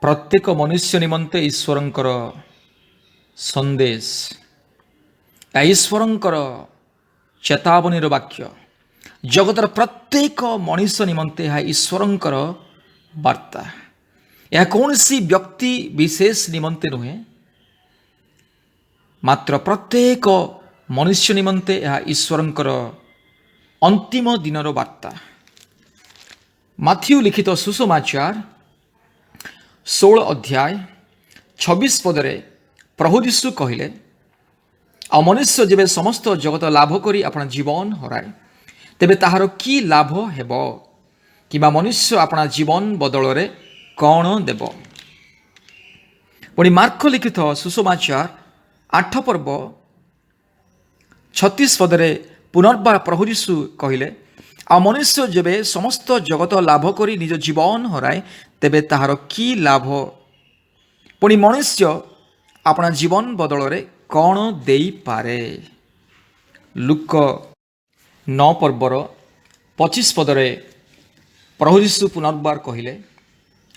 प्रत्येक मनुष्य निमंते ईश्वरंकर संदेश या ईश्वरंकर चेतावनीर वाक्य जगतर प्रत्येक मनुष्य निमंते यह ईश्वरंकर वार्ता। यह कौन सी व्यक्ति विशेष निमंते नुहे, मात्र प्रत्येक मनुष्य निमंते यह ईश्वरंकर अंतिम दिनर वार्ता। माथ्यू लिखित सुसमाचार 16 अध्याय 26 पदरे प्रभु यीशु कहले, आ मनुष्य जेबे समस्त जगत लाभ करी अपना जीवन हराए तेबे ताहार की लाभ हेब, किबा मनुष्य अपना जीवन बदल रे कौन देव। पुणी मार्क लिखित सुसमाचार 8 पर्व 36 पदरे पुनर्बार प्रभु यीशु कहले, आ मनुष्य जेबे समस्त जगत लाभ करी निज जीवन हराए तेबे ताहार की लाभ, पुणी मनुष्य अपना जीवन बदल रे कौन देई पारे। लुक 9 पर्वर 25 पदरे प्रभु यीशु पुनर्बार कहले,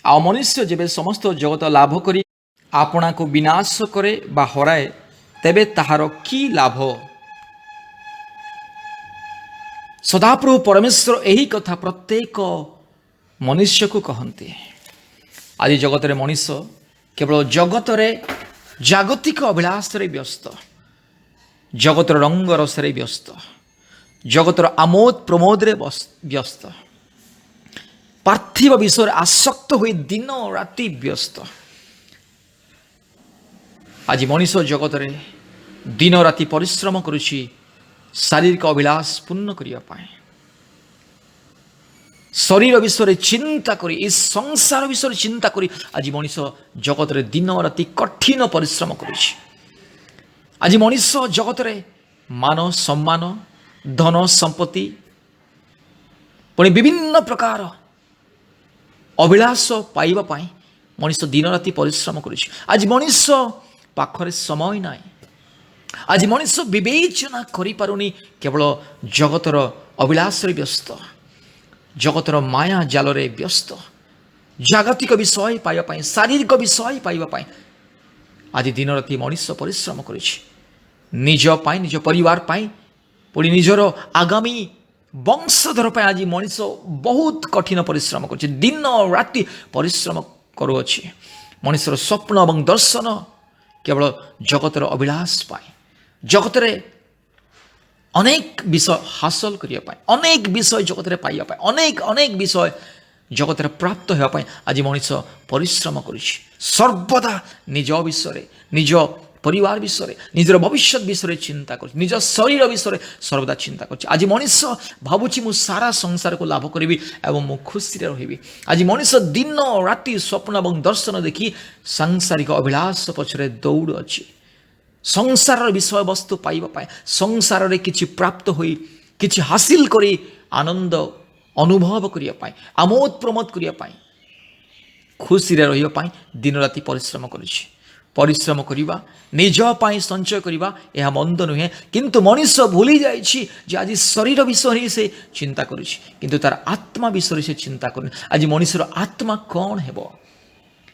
आ मनुष्य जेबे समस्त जगत लाभ करी आपना को विनाश करे बा हराए तेबे ताहार की लाभ। सदाप्रभु परमेश्वर यही कथा प्रत्येक मनुष्य को कहते। आज जगत रे मनुष्य केवल जगत रे जागतिक अभिलाष रे व्यस्त, जगतर रंग रस रे व्यस्त, जगतर आमोद प्रमोद रे व्यस्त, पार्थिव विषय आसक्त हुई दिन राति व्यस्त। आज मनुष्य जगत रे दिन राति परिश्रम करुछि शारीरिक अभिलाष पूर्ण करिया पाए, शरीर विषय चिंता करी, इस संसार विषय चिंता करी आज मनुष्य जगत रे दिन राति कठिन परिश्रम करुछि। आज मनुष्य जगत रे मान सम्मान धन संपत्ति पुणी विभिन्न प्रकार अभिलाष पाइबा पाई मनुष्य दिन राति परिश्रम करुछि। आज मनुष्य पाखरे समय नाई, आज मनुष्य विवेचना करि पारुनी, केवल जगतर अभिलाष रे व्यस्त, जगतर माया जाल रे व्यस्त, जागतिक विषय पाइबा पाई, शारीरिक विषय पाइबा पाई आज दिन राति मनुष्य परिश्रम करुछि। निज पाई, निज परिवार पाई, पुणी निजर आगामी वंशधर पाई आज मनुष्य बहुत कठिन परिश्रम करुछि, दिन राति परिश्रम करुअछि। मनुष्यर स्वप्न एवं दर्शन केवल जगतर अभिलाष पाए, जगतरे अनेक विषय हासिल करिया पाए, अनेक विषय जगतरे पाइया पाए, अनेक अनेक विषय जगतरे प्राप्त होया पाए आज मनुष्य परिश्रम करुछि। सर्वदा निज विषय, निज परिवार विषय, निजर भविष्य विषय चिंता कर, निज शरीर विषय सर्वदा चिंता कर। आज मनुष्य भावुछि मु सारा संसार को लाभ करी एवं मु खुशी रही। आज मनुष्य दिन राति स्वप्न एवं दर्शन देखी सांसारिक अभिलाष पछरे दौड़ अछि। संसार विषय वस्तु पाइबा पाए, संसार रे किछि प्राप्त होई, किछि हासिल करी आनंद अनुभव करिया पाए, आमोद प्रमोद करिया पाए, खुशी रहिबा पाए दिन राति परिश्रम करुछि। परिश्रम करिबा, निज पाई संचय करिबा यह मंद नुहे, किंतु मनुष्य भूली जाइछि जे आज शरीर विषय से चिंता करुछि, किंतु तार आत्मा विषय से चिंता करुनि। आज मनुष्यर आत्मा कौन हेबो।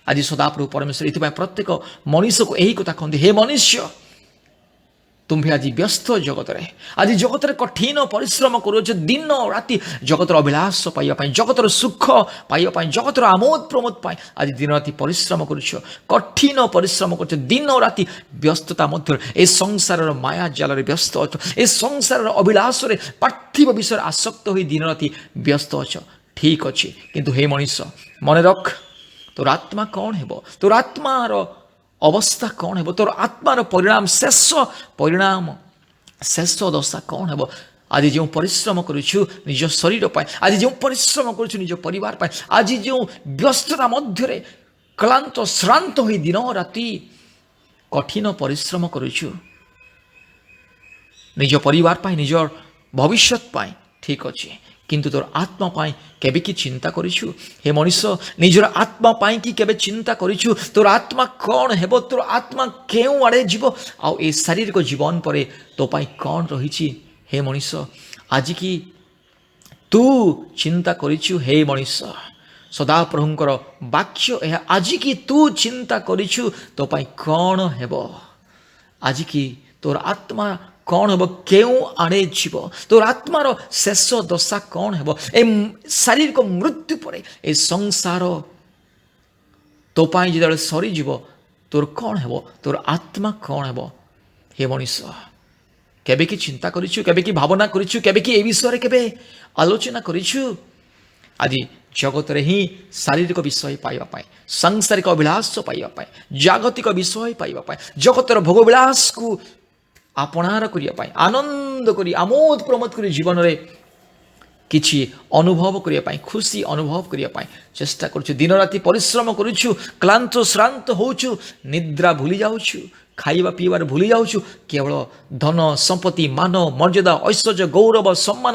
आज सदाप्रभु परमेश्वर इथिपाई प्रत्येक मनुष्य को यही कथा कहते, हे मनुष्य तुम्हें आज व्यस्त जगत रे, आज जगत रे कठिन परिश्रम करुछ, दिन राति जगतर अभिलाष पाइबा पाई, जगतर सुख पाइबा पाई, जगतर आमोद प्रमोद पाई आज दिन राति परिश्रम करुछ, कठिन परिश्रम करुछ, दिन राति व्यस्तता मध्य ए संसार माया जाल रे व्यस्त अछ, ए संसार अभिलाष रे पार्थिव विषय आसक्त होई दिन राति व्यस्त अछ। ठीक अछि, किंतु हे मनुष्य मन रख, तोर आत्मा कौन हेबो, तोर आत्मार अवस्था कौन हेबो, तोर आत्मार परिणाम शेष दशा कौन हेबो। आज जो परिश्रम करुछु निज शरीर पाए, आज जो परिश्रम करुछु निज परिवार पाए, आज जो व्यस्तता मध्य क्लांत श्रांत होई दिन राति कठिन परिश्रम करुछु निज परिवार पाए, निज भविष्य पाए, ठीक अछि, किंतु तोर आत्मा पाई केबे की चिंता करिछु। हे मनुष्य निजर आत्मा पाई कि केबे चिंता करिछु। तोर आत्मा कौन हेबो, तोर आत्मा केउ आड़े जीवो, आ ए शारीरिक जीवन परे तो पाई कौन रहिछि। हे मनुष्य आज की तू चिंता करिछु। हे मनुष्य ସଦାପ୍ରଭୁଙ୍କର ବାକ୍ୟ ଏହା। ଆଜିକି ତୁ ଚିନ୍ତା କରିଛୁ ତୋ ପାଇଁ କ'ଣ ହେବ, ଆଜିକି ତୋର ଆତ୍ମା କ'ଣ ହେବ, କେଉଁ ଆଡ଼େ ଯିବ, ତୋର ଆତ୍ମାର ଶେଷ ଦଶା କ'ଣ ହେବ, ଏ ଶାରୀରିକ ମୃତ୍ୟୁ ପରେ ଏ ସଂସାର ତୋ ପାଇଁ ଯେତେବେଳେ ସରିଯିବ ତୋର କ'ଣ ହେବ, ତୋର ଆତ୍ମା କ'ଣ ହେବ। ହେ ମଣିଷ, କେବେ କି ଚିନ୍ତା କରିଛୁ, କେବେ କି ଭାବନା କରିଛୁ, କେବେ କି ଏ ବିଷୟରେ କେବେ ଆଲୋଚନା କରିଛୁ? ଆଜି ଜଗତରେ ହିଁ ଶାରୀରିକ ବିଷୟ ପାଇବା ପାଇଁ, ସାଂସାରିକ ଅଭିଳାଷ ପାଇବା ପାଇଁ, ଜାଗତିକ ବିଷୟ ପାଇବା ପାଇଁ, ଜଗତର ଭୋଗବିଳାସକୁ ଆପଣାର କରିବା ପାଇଁ, ଆନନ୍ଦ କରି ଆମୋଦ ପ୍ରମୋଦ କରି ଜୀବନରେ କିଛି ଅନୁଭବ କରିବା ପାଇଁ, ଖୁସି ଅନୁଭବ କରିବା ପାଇଁ ଚେଷ୍ଟା କରୁଛୁ। ଦିନରାତି ପରିଶ୍ରମ କରୁଛୁ, କ୍ଳାନ୍ତ ଶ୍ରାନ୍ତ ହେଉଛୁ, ନିଦ୍ରା ଭୁଲି ଯାଉଛୁ, ଖାଇବା ପିଇବାରେ ଭୁଲି ଯାଉଛୁ, କେବଳ ଧନ ସମ୍ପତ୍ତି, ମାନ ମର୍ଯ୍ୟାଦା, ଐଶ୍ୱର୍ଯ୍ୟ, ଗୌରବ, ସମ୍ମାନ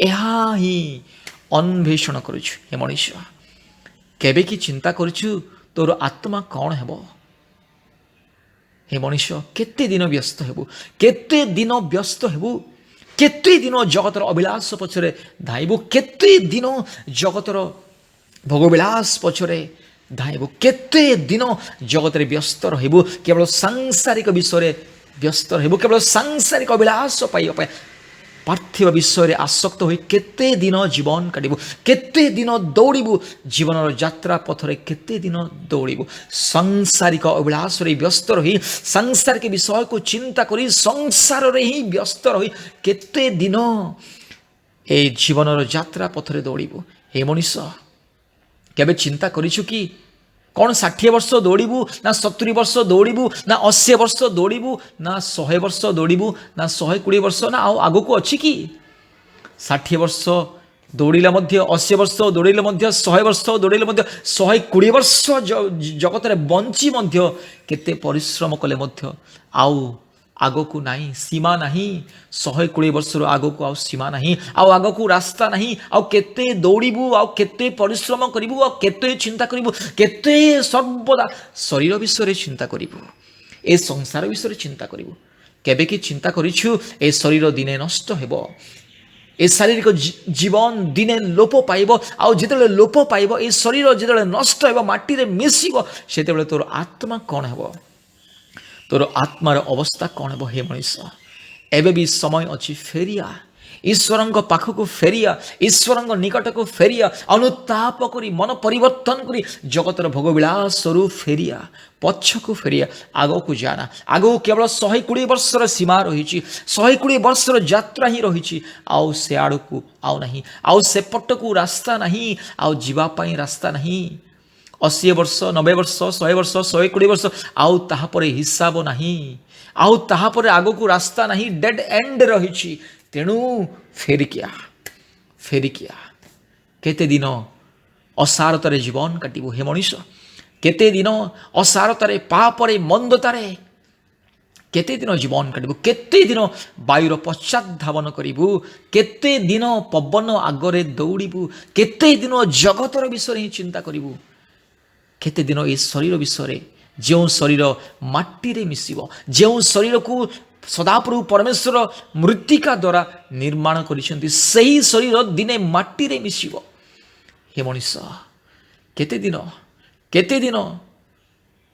ଏହା ହିଁ ଅନ୍ୱେଷଣ କରୁଛୁ। ହେ ମଣିଷ, କେବେ କି ଚିନ୍ତା କରୁଛୁ ତୋର ଆତ୍ମା କ'ଣ ହେବ? ହେ ମଣିଷ, କେତେ ଦିନ ବ୍ୟସ୍ତ ହେବୁ, କେତେ ଦିନ ବ୍ୟସ୍ତ ହେବୁ, କେତେ ଦିନ ଜଗତର ଅଭିଳାଷ ପଛରେ ଧାଇବୁ, କେତେ ଦିନ ଜଗତର ଭୋଗବିଳାସ ପଛରେ ଧାଇବୁ, କେତେ ଦିନ ଜଗତରେ ବ୍ୟସ୍ତ ରହିବୁ, କେବଳ ସାଂସାରିକ ବିଷୟରେ ବ୍ୟସ୍ତ ରହିବୁ, କେବଳ ସାଂସାରିକ ଅଭିଳାଷ ପାଇବା ପାଇଁ, ପାର୍ଥିବ ବିଷୟରେ ଆସକ୍ତ ହୋଇ କେତେ ଦିନ ଜୀବନ କାଟିବୁ, କେତେ ଦିନ ଦୌଡ଼ିବୁ, ଜୀବନର ଯାତ୍ରା ପଥରେ କେତେ ଦିନ ଦୌଡ଼ିବୁ। ସାଂସାରିକ ଅଭିଳାଷରେ ବ୍ୟସ୍ତ ରହି, ସାଂସାରିକ ବିଷୟକୁ ଚିନ୍ତା କରି, ସଂସାରରେ ହିଁ ବ୍ୟସ୍ତ ରହି କେତେ ଦିନ ଏ ଜୀବନର ଯାତ୍ରା ପଥରେ ଦୌଡ଼ିବୁ। ହେ ମଣିଷ, କେବେ ଚିନ୍ତା କରିଛୁ କି କ'ଣ 60 ବର୍ଷ ଦୌଡ଼ିବୁ, ନା 70 ବର୍ଷ ଦୌଡ଼ିବୁ, ନା 80 ବର୍ଷ ଦୌଡ଼ିବୁ, ନା 100 ବର୍ଷ ଦୌଡ଼ିବୁ, ନା 120 ବର୍ଷ, ନା ଆଉ ଆଗକୁ ଅଛି କି? 60 ବର୍ଷ ଦୌଡ଼ିଲେ ମଧ୍ୟ, 80 ବର୍ଷ ଦୌଡ଼ିଲେ ମଧ୍ୟ, 100 ବର୍ଷ ଦୌଡ଼ିଲେ ମଧ୍ୟ, 120 ବର୍ଷ ଜଗତରେ ବଞ୍ଚି ମଧ୍ୟ କେତେ ପରିଶ୍ରମ କଲେ ମଧ୍ୟ ଆଉ ଆଗକୁ ନାହିଁ, ସୀମା ନାହିଁ। 120 ବର୍ଷରୁ ଆଗକୁ ଆଉ ସୀମା ନାହିଁ, ଆଉ ଆଗକୁ ରାସ୍ତା ନାହିଁ। ଆଉ କେତେ ଦୌଡ଼ିବୁ, ଆଉ କେତେ ପରିଶ୍ରମ କରିବୁ, ଆଉ କେତେ ଚିନ୍ତା କରିବୁ, କେତେ ସର୍ବଦା ଶରୀର ବିଷୟରେ ଚିନ୍ତା କରିବୁ, ଏ ସଂସାର ବିଷୟରେ ଚିନ୍ତା କରିବୁ। କେବେ କି ଚିନ୍ତା କରିଛୁ ଏ ଶରୀର ଦିନେ ନଷ୍ଟ ହେବ, ଏ ଶାରୀରିକ ଜୀବନ ଦିନେ ଲୋପ ପାଇବ, ଆଉ ଯେତେବେଳେ ଲୋପ ପାଇବ, ଏ ଶରୀର ଯେତେବେଳେ ନଷ୍ଟ ହେବ, ମାଟିରେ ମିଶିବ, ସେତେବେଳେ ତୋର ଆତ୍ମା କ'ଣ ହେବ, ତୋର ଆତ୍ମାର ଅବସ୍ଥା କ'ଣ ହେବ? ହେ ମଣିଷ, ଏବେ ବି ସମୟ ଅଛି, ଫେରିଆ, ଈଶ୍ୱରଙ୍କ ପାଖକୁ ଫେରିଆ, ଈଶ୍ୱରଙ୍କ ନିକଟକୁ ଫେରିଆ, ଅନୁତାପ କରି, ମନ ପରିବର୍ତ୍ତନ କରି, ଜଗତର ଭୋଗବିଳାସରୁ ଫେରିଆ, ପଛକୁ ଫେରିଆ, ଆଗକୁ ଯାନା। ଆଗକୁ କେବଳ 120 ବର୍ଷର ସୀମା ରହିଛି, 120 ବର୍ଷର ଯାତ୍ରା ହିଁ ରହିଛି, ଆଉ ସେ ଆଡ଼କୁ ଆଉ ନାହିଁ, ଆଉ ସେପଟକୁ ରାସ୍ତା ନାହିଁ, ଆଉ ଯିବା ପାଇଁ ରାସ୍ତା ନାହିଁ। 80 ବର୍ଷ, 90 ବର୍ଷ, 100 ବର୍ଷ, 120 ବର୍ଷ, ଆଉ ତାହାପରେ ହିସାବ ନାହିଁ, ଆଉ ତାହାପରେ ଆଗକୁ ରାସ୍ତା ନାହିଁ, ଡେଡ୍ ଏଣ୍ଡ ରହିଛି। ତେଣୁ ଫେରିକିଆ, ଫେରିକିଆ। କେତେ ଦିନ ଅସାରତାରେ ଜୀବନ କାଟିବୁ? ହେ ମଣିଷ, କେତେ ଦିନ ଅସାରତାରେ, ପାପରେ, ମନ୍ଦତାରେ କେତେ ଦିନ ଜୀବନ କାଟିବୁ? କେତେ ଦିନ ବାୟୁର ପଶ୍ଚାତ ଧାବନ କରିବୁ? କେତେ ଦିନ ପବନ ଆଗରେ ଦୌଡ଼ିବୁ? କେତେ ଦିନ ଜଗତର ବିଷୟରେ ହିଁ ଚିନ୍ତା କରିବୁ? କେତେ ଦିନ ଏ ଶରୀର ବିଷୟରେ, ଯେଉଁ ଶରୀର ମାଟିରେ ମିଶିବ, ଯେଉଁ ଶରୀରକୁ ସଦାପ୍ରଭୁ ପରମେଶ୍ୱର ମୃତ୍ତିକା ଦ୍ୱାରା ନିର୍ମାଣ କରିଛନ୍ତି, ସେହି ଶରୀର ଦିନେ ମାଟିରେ ମିଶିବ। ହେ ମଣିଷ, କେତେ ଦିନ, କେତେ ଦିନ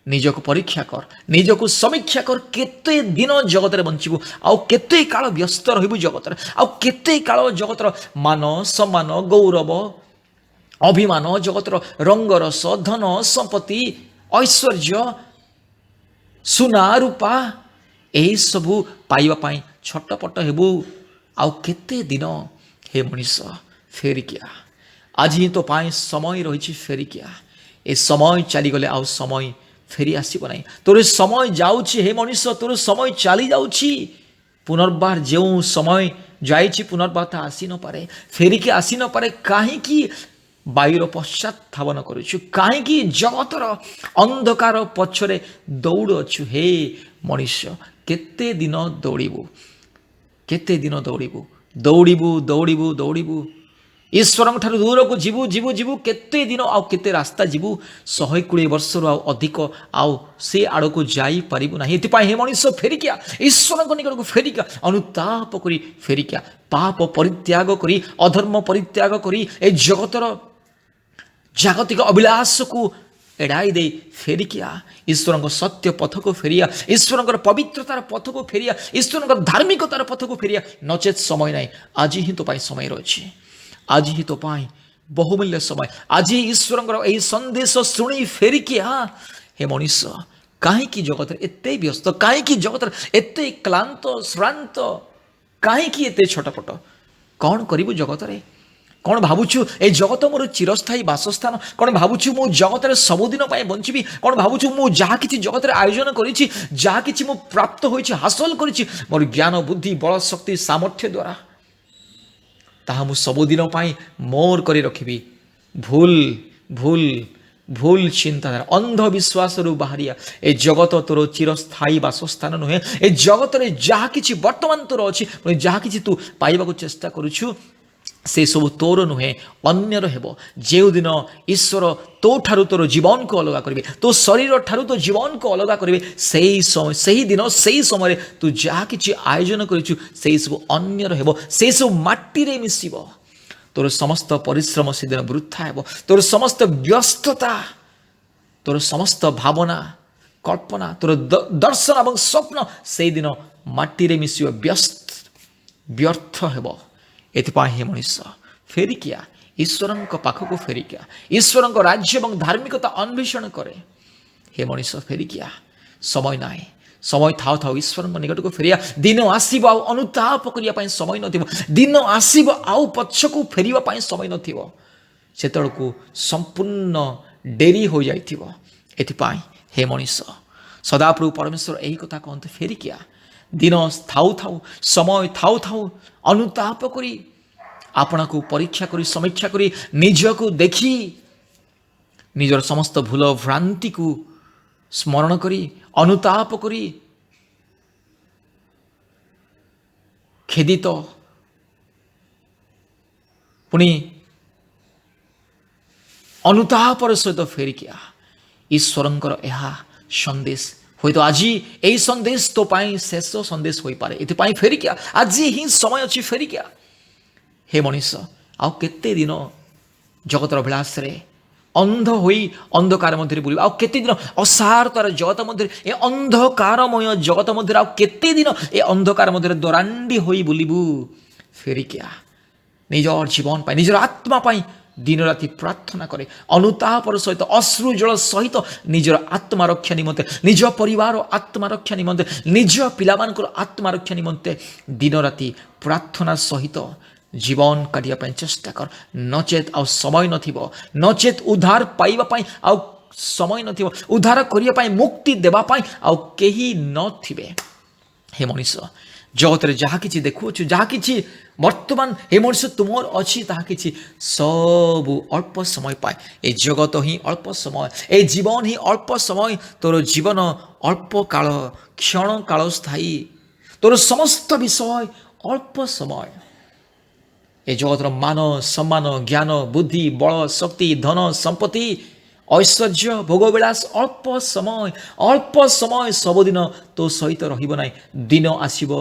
ନିଜକୁ ପରୀକ୍ଷା କର, ନିଜକୁ ସମୀକ୍ଷା କର, କେତେ ଦିନ ଜଗତରେ ବଞ୍ଚିବୁ, ଆଉ କେତେ କାଳ ବ୍ୟସ୍ତ ରହିବୁ ଜଗତରେ, ଆଉ କେତେ କାଳ ଜଗତର ମାନ ସମ୍ମାନ, ଗୌରବ, ଅଭିମାନ, ଜଗତର ରଙ୍ଗରସ, ଧନ ସମ୍ପତ୍ତି, ଐଶ୍ୱର୍ଯ୍ୟ, ସୁନା ରୂପା ଏହିସବୁ ପାଇବା ପାଇଁ ଛଟପଟ ହେବୁ, ଆଉ କେତେ ଦିନ? ହେ ମଣିଷ, ଫେରିକିଆ, ଆଜି ହିଁ ତୋ ପାଇଁ ସମୟ ରହିଛି, ଫେରିକିଆ। ଏ ସମୟ ଚାଲିଗଲେ ଆଉ ସମୟ ଫେରି ଆସିବ ନାହିଁ। ତୋର ସମୟ ଯାଉଛି, ହେ ମଣିଷ, ତୋର ସମୟ ଚାଲି ଯାଉଛି। ପୁନର୍ବାର ଯେଉଁ ସମୟ ଯାଇଛି, ପୁନର୍ବାର ତା ଆସି ନପାରେ, ଫେରିକି ଆସି ନପାରେ। କାହିଁକି ବାୟୁର ପଶ୍ଚାତ ଧାବନ କରୁଛୁ? କାହିଁକି ଜଗତର ଅନ୍ଧକାର ପଛରେ ଦୌଡ଼ୁଅଛୁ? ହେ ମଣିଷ, କେତେ ଦିନ ଦୌଡ଼ିବୁ, କେତେ ଦିନ ଦୌଡ଼ିବୁ, ଦୌଡ଼ିବୁ, ଦୌଡ଼ିବୁ, ଦୌଡ଼ିବୁ, ଈଶ୍ୱରଙ୍କ ଠାରୁ ଦୂରକୁ ଯିବୁ, ଯିବୁ, ଯିବୁ, କେତେ ଦିନ ଆଉ କେତେ ରାସ୍ତା ଯିବୁ? 120 ବର୍ଷରୁ ଆଉ ଅଧିକ ଆଉ ସେ ଆଡ଼କୁ ଯାଇପାରିବୁ ନାହିଁ। ଏଥିପାଇଁ ହେ ମଣିଷ, ଫେରିକିଆ, ଈଶ୍ୱରଙ୍କ ନିକଟକୁ ଫେରିକିଆ, ଅନୁତାପ କରି ଫେରିକିଆ, ପାପ ପରିତ୍ୟାଗ କରି, ଅଧର୍ମ ପରିତ୍ୟାଗ କରି, ଏ ଜଗତର ଜାଗତିକ ଅଭିଳାଷକୁ ଏଡ଼ାଇ ଦେଇ ଫେରିକିଆ ଈଶ୍ୱରଙ୍କ ସତ୍ୟ ପଥକୁ ଫେରିଆ, ଈଶ୍ୱରଙ୍କର ପବିତ୍ରତାର ପଥକୁ ଫେରିଆ, ଈଶ୍ୱରଙ୍କର ଧାର୍ମିକତାର ପଥକୁ ଫେରିଆ। ନଚେତ୍ ସମୟ ନାହିଁ। ଆଜି ହିଁ ତୋ ପାଇଁ ସମୟ ରହିଛି। ଆଜି ହିଁ ତୋ ପାଇଁ ବହୁମୂଲ୍ୟ ସମୟ। ଆଜି ଈଶ୍ୱରଙ୍କର ଏହି ସନ୍ଦେଶ ଶୁଣି ଫେରିକିଆ। ହେ ମଣିଷ, କାହିଁକି ଜଗତରେ ଏତେ ବ୍ୟସ୍ତ? କାହିଁକି ଜଗତରେ ଏତେ କ୍ଳାନ୍ତ ଶ୍ରାନ୍ତ? କାହିଁକି ଏତେ ଛଟପଟ? କ'ଣ କରିବୁ ଜଗତରେ? କ'ଣ ଭାବୁଛୁ ଏ ଜଗତ ମୋର ଚିରସ୍ଥାୟୀ ବାସସ୍ଥାନ? କ'ଣ ଭାବୁଛୁ ମୁଁ ଜଗତରେ ସବୁଦିନ ପାଇଁ ବଞ୍ଚିବି? କ'ଣ ଭାବୁଛୁ ମୁଁ ଯାହା କିଛି ଜଗତରେ ଆୟୋଜନ କରିଛି, ଯାହା କିଛି ମୁଁ ପ୍ରାପ୍ତ ହୋଇଛି, ହାସଲ କରିଛି ମୋର ଜ୍ଞାନ ବୁଦ୍ଧି ବଳ ଶକ୍ତି ସାମର୍ଥ୍ୟ ଦ୍ୱାରା, ତାହା ମୁଁ ସବୁଦିନ ପାଇଁ ମୋର କରି ରଖିବି? ଭୁଲ ଭୁଲ ଭୁଲ ଚିନ୍ତାଧାରା, ଅନ୍ଧବିଶ୍ୱାସରୁ ବାହାରିଆ। ଏ ଜଗତ ତୋର ଚିରସ୍ଥାୟୀ ବାସସ୍ଥାନ ନୁହେଁ। ଏ ଜଗତରେ ଯାହା କିଛି ବର୍ତ୍ତମାନ ତୋର ଅଛି, ଯାହା କିଛି ତୁ ପାଇବାକୁ ଚେଷ୍ଟା କରୁଛୁ, ସେସବୁ ତୋର ନୁହେଁ, ଅନ୍ୟର ହେବ। ଯେଉଁଦିନ ଈଶ୍ୱର ତୋ ଠାରୁ ତୋର ଜୀବନକୁ ଅଲଗା କରିବେ, ତୋ ଶରୀର ଠାରୁ ତୋ ଜୀବନକୁ ଅଲଗା କରିବେ, ସେହି ଦିନ ସେହି ସମୟରେ ତୁ ଯାହା କିଛି ଆୟୋଜନ କରିଛୁ ସେହିସବୁ ଅନ୍ୟର ହେବ, ସେସବୁ ମାଟିରେ ମିଶିବ। ତୋର ସମସ୍ତ ପରିଶ୍ରମ ସେଦିନ ବୃଥା ହେବ। ତୋର ସମସ୍ତ ବ୍ୟସ୍ତତା, ତୋର ସମସ୍ତ ଭାବନା କଳ୍ପନା, ତୋର ଦର୍ଶନ ଏବଂ ସ୍ୱପ୍ନ ସେଇଦିନ ମାଟିରେ ମିଶିବ, ବ୍ୟର୍ଥ ହେବ। ଏଥିପାଇଁ ହିଁ ମଣିଷ ଫେରିକିଆ, ଈଶ୍ୱରଙ୍କ ପାଖକୁ ଫେରିକିଆ, ଈଶ୍ୱରଙ୍କ ରାଜ୍ୟ ଏବଂ ଧାର୍ମିକତା ଅନ୍ୱେଷଣ କରେ। ହେ ମଣିଷ ଫେରିକିଆ, ସମୟ ନାହିଁ। ସମୟ ଥାଉ ଥାଉ ଈଶ୍ୱରଙ୍କ ନିକଟକୁ ଫେରିଆ। ଦିନ ଆସିବ ଆଉ ଅନୁତାପ କରିବା ପାଇଁ ସମୟ ନଥିବ। ଦିନ ଆସିବ ଆଉ ପଛକୁ ଫେରିବା ପାଇଁ ସମୟ ନଥିବ। ସେତେବେଳକୁ ସମ୍ପୂର୍ଣ୍ଣ ଡେରି ହୋଇଯାଇଥିବ। ଏଥିପାଇଁ ହେ ମଣିଷ, ସଦାପ୍ରଭୁ ପରମେଶ୍ୱର ଏହି କଥା କହନ୍ତି, ଫେରିକିଆ। ଦିନ ଥାଉ ଥାଉ, ସମୟ ଥାଉ ଥାଉ ଅନୁତାପ କରି, ଆପଣାକୁ ପରୀକ୍ଷା କରି, ସମୀକ୍ଷା କରି, ନିଜକୁ ଦେଖି, ନିଜର ସମସ୍ତ ଭୁଲ ଭ୍ରାନ୍ତିକୁ ସ୍ମରଣ କରି, ଅନୁତାପ କରି, ଖେଦିତ ପୁଣି ଅନୁତାପର ସହିତ ଫେରିକିଆ। ଈଶ୍ୱରଙ୍କର ଏହା ସନ୍ଦେଶ। ହୁଏତ ଆଜି ଏହି ସନ୍ଦେଶ ତୋ ପାଇଁ ଶେଷ ସନ୍ଦେଶ ହୋଇପାରେ। ଏଥିପାଇଁ ଫେରିକିଆ, ଆଜି ହିଁ ସମୟ ଅଛି, ଫେରିକିଆ। ହେ ମଣିଷ, ଆଉ କେତେ ଦିନ ଜଗତର ଅଭିଳାଷରେ ଅନ୍ଧ ହୋଇ ଅନ୍ଧକାର ମଧ୍ୟରେ ବୁଲିବ? ଆଉ କେତେ ଦିନ ଅସାରତାର ଜଗତ ମଧ୍ୟରେ, ଏ ଅନ୍ଧକାରମୟ ଜଗତ ମଧ୍ୟରେ ଆଉ କେତେ ଦିନ ଏ ଅନ୍ଧକାର ମଧ୍ୟରେ ଦରାଣ୍ଡି ହୋଇ ବୁଲିବୁ? ଫେରିକିଆ, ନିଜର ଜୀବନ ପାଇଁ, ନିଜର ଆତ୍ମା ପାଇଁ ଦିନ ରାତି ପ୍ରାର୍ଥନା କରେ। ଅନୁତାପର ସହିତ, ଅଶ୍ରୁ ଜଳ ସହିତ ନିଜର ଆତ୍ମରକ୍ଷା ନିମନ୍ତେ, ନିଜ ପରିବାର ଆତ୍ମରକ୍ଷା ନିମନ୍ତେ, ନିଜ ପିଲାମାନଙ୍କର ଆତ୍ମରକ୍ଷା ନିମନ୍ତେ ଦିନ ରାତି ପ୍ରାର୍ଥନା ସହିତ ଜୀବନ କାଟିବା ପାଇଁ ଚେଷ୍ଟା କର। ନଚେତ୍ ଆଉ ସମୟ ନଥିବ। ନଚେତ୍ ଉଦ୍ଧାର ପାଇବା ପାଇଁ ଆଉ ସମୟ ନଥିବ। ଉଦ୍ଧାର କରିବା ପାଇଁ, ମୁକ୍ତି ଦେବା ପାଇଁ ଆଉ କେହି ନଥିବେ। ହେ ମଣିଷ, ଜଗତରେ ଯାହା କିଛି ଦେଖୁଅଛୁ, ଯାହା କିଛି ବର୍ତ୍ତମାନ ହେ ମଣିଷ ତୁମର ଅଛି, ତାହା କିଛି ସବୁ ଅଳ୍ପ ସମୟ ପାଏ। ଏ ଜଗତ ହିଁ ଅଳ୍ପ ସମୟ, ଏ ଜୀବନ ହିଁ ଅଳ୍ପ ସମୟ। ତୋର ଜୀବନ ଅଳ୍ପ କାଳ, କ୍ଷଣ କାଳ ସ୍ଥାୟୀ। ତୋର ସମସ୍ତ ବିଷୟ ଅଳ୍ପ ସମୟ। ଏ ଜଗତର ମାନ ସମ୍ମାନ, ଜ୍ଞାନ ବୁଦ୍ଧି ବଳ ଶକ୍ତି ଧନ ସମ୍ପତ୍ତି ଐଶ୍ୱର୍ଯ୍ୟ ଭୋଗବିଳାସ ଅଳ୍ପ ସମୟ, ଅଳ୍ପ ସମୟ। ସବୁଦିନ ତୋ ସହିତ ରହିବ ନାହିଁ। ଦିନ ଆସିବ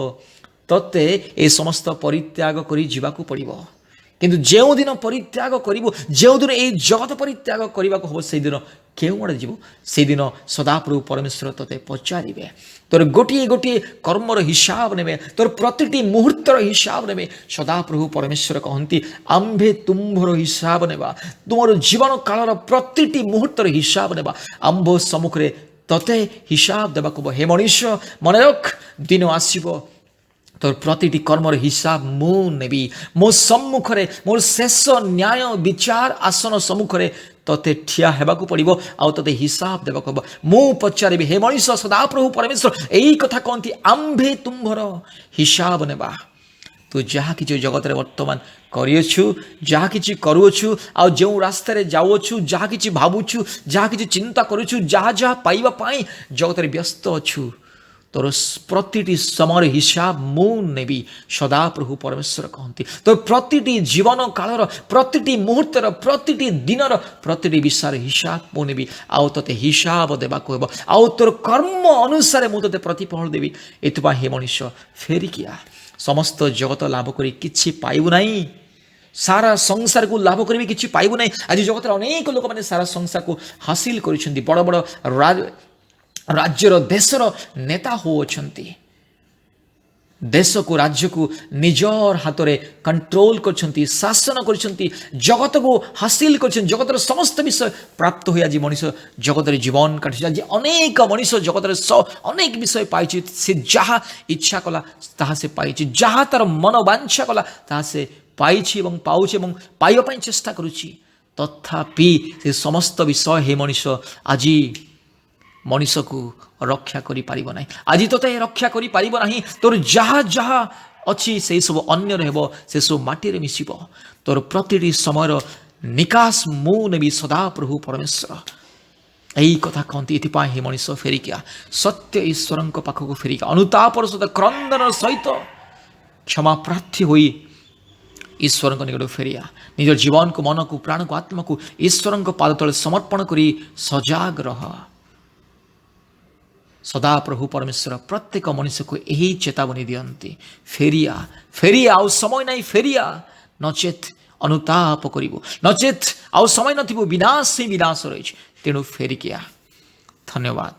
ତତେ ଏ ସମସ୍ତ ପରିତ୍ୟାଗ କରି ଯିବାକୁ ପଡ଼ିବ। କିନ୍ତୁ ଯେଉଁଦିନ ପରିତ୍ୟାଗ କରିବୁ, ଯେଉଁଦିନ ଏହି ଜଗତ ପରିତ୍ୟାଗ କରିବାକୁ ହେବ, ସେଇଦିନ କେଉଁ ଆଡ଼େ ଯିବୁ? ସେଇଦିନ ସଦାପ୍ରଭୁ ପରମେଶ୍ୱର ତୋତେ ପଚାରିବେ। ତୋର ଗୋଟିଏ ଗୋଟିଏ କର୍ମର ହିସାବ ନେବେ, ତୋର ପ୍ରତିଟି ମୁହୂର୍ତ୍ତର ହିସାବ ନେବେ। ସଦାପ୍ରଭୁ ପରମେଶ୍ୱର କହନ୍ତି, ଆମ୍ଭେ ତୁମ୍ଭର ହିସାବ ନେବା। ତୁମର ଜୀବନ କାଳର ପ୍ରତିଟି ମୁହୂର୍ତ୍ତର ହିସାବ ନେବା। ଆମ୍ଭ ସମ୍ମୁଖରେ ତୋତେ ହିସାବ ଦେବାକୁ ହେବ। ହେ ମଣିଷ, ମନେ ରଖ, ଦିନ ଆସିବ ତୋର ପ୍ରତିଟି କର୍ମର ହିସାବ ମୁଁ ନେବି। ମୋ ସମ୍ମୁଖରେ, ମୋର ଶେଷ ନ୍ୟାୟ ବିଚାର ଆସନ ସମ୍ମୁଖରେ ତୋତେ ଠିଆ ହେବାକୁ ପଡ଼ିବ, ଆଉ ତୋତେ ହିସାବ ଦେବାକୁ ହେବ। ମୁଁ ପଚାରିବି। ହେ ମଣିଷ, ସଦାପ୍ରଭୁ ପରମେଶ୍ୱର ଏହି କଥା କହନ୍ତି, ଆମ୍ଭେ ତୁମ୍ଭର ହିସାବ ନେବା। ତୁ ଯାହା କିଛି ଜଗତରେ ବର୍ତ୍ତମାନ କରିଅଛୁ, ଯାହା କିଛି କରୁଅଛୁ, ଆଉ ଯେଉଁ ରାସ୍ତାରେ ଯାଉଅଛୁ, ଯାହା କିଛି ଭାବୁଛୁ, ଯାହା କିଛି ଚିନ୍ତା କରୁଛୁ, ଯାହା ଯାହା ପାଇବା ପାଇଁ ଜଗତରେ ବ୍ୟସ୍ତ ଅଛୁ, ତୋର ପ୍ରତିଟି ସମୟର ହିସାବ ମୁଁ ନେବି। ସଦାପ୍ରଭୁ ପରମେଶ୍ୱର କହନ୍ତି, ତୋର ପ୍ରତିଟି ଜୀବନ କାଳର, ପ୍ରତିଟି ମୁହୂର୍ତ୍ତର, ପ୍ରତିଟି ଦିନର, ପ୍ରତିଟି ବିଷୟର ହିସାବ ମୁଁ ନେବି। ଆଉ ତୋତେ ହିସାବ ଦେବାକୁ ହେବ, ଆଉ ତୋର କର୍ମ ଅନୁସାରେ ମୁଁ ତୋତେ ପ୍ରତିଫଳ ଦେବି। ଏଥିପାଇଁ ହେ ମଣିଷ, ଫେରିକିଆ। ସମସ୍ତ ଜଗତ ଲାଭ କରି କିଛି ପାଇବୁ ନାହିଁ। सारा संसार को लाभ करी किसी पाइबु ना। आज जगत अनेक लोक मैंने सारा संसार को हासिल कर बड़ बड़ राज्यर देशर नेता होती, देश को राज्य को निजर हाथ में कंट्रोल कर शासन कर जगत को हासिल कर जगतर समस्त विषय प्राप्त हो आज मनीष जगत जीवन काटि। आज अनेक मनीष जगत अनेक विषय पाई से जहाँ इच्छा कला ताहा से पाई, जहाँ तार मनोवांछा कला ताहा से पाई पाऊँ पाइबा चेष्टा करुच्ची। तथापि से समस्त विषय हे मनीष आज मनीष को रक्षा करि पारिबो नाही। आज तोते रक्षा करि पारिबो नाही। तोर जहाँ जहाँ अच्छी से सब अन्य रहबो से सब माटी रे मिसिबो। तोर प्रतिटी समय निकास मु नेबी सदा प्रभु परमेश्वर। यही कथा कहती ये हे मनीष फेरिकिया सत्य ईश्वर पाखक फेरिका अनुतापर सहित क्रंदन सहित क्षमा प्रार्थी होई ईश्वर निकट फेरिया। निज जीवन को मन को प्राण को आत्मा को ईश्वर पाद तले समर्पण करी सजाग रह। सदा प्रभु परमेश्वर प्रत्येक मनुष्य को यही चेतावनी दियंती, फेरिया फेरिया आउ समय नहीं, फेरिया नचेत अनुताप करिबो, नचेत आउ समय नथिबो विनाश ही विनाश रही। तेणु फेरिकिया। धन्यवाद।